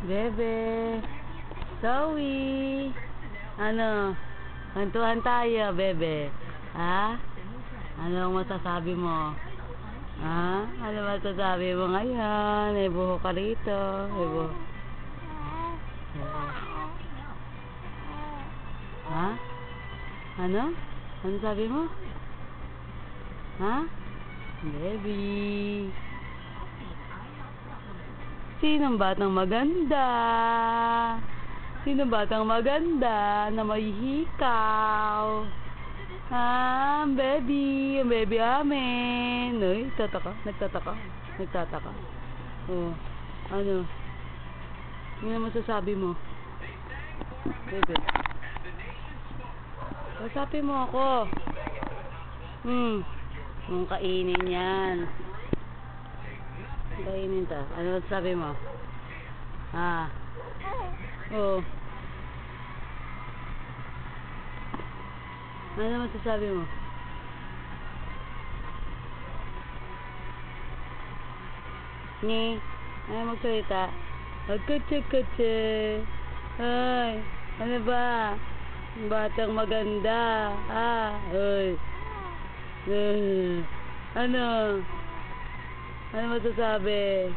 Bebe. Zoe. Ano? Kantuhan tayo, bebe. Ha? Ano ang masasabi mo? Ha? Ano masasabi mo ngayon? May buhok ka rito. May buhok. Ha? Ano? Ano sabi mo? Ha? Baby. Sinong batang maganda? Sinong batang maganda na may hikaw? Ha? Baby. Ang baby amin. Uy, nagtataka. Oh. Ano? Ano masasabi mo? Baby. Kausapin mo ako. Kung kainin yan. Kainin ta. Ano sabi mo? Ha? Oh. Ano masasabi mo? Ni? Ano magsalita? Magkutsi-kutsi. Ay. Ano ba? Batang maganda. Ay. Ano? Ano masasabi?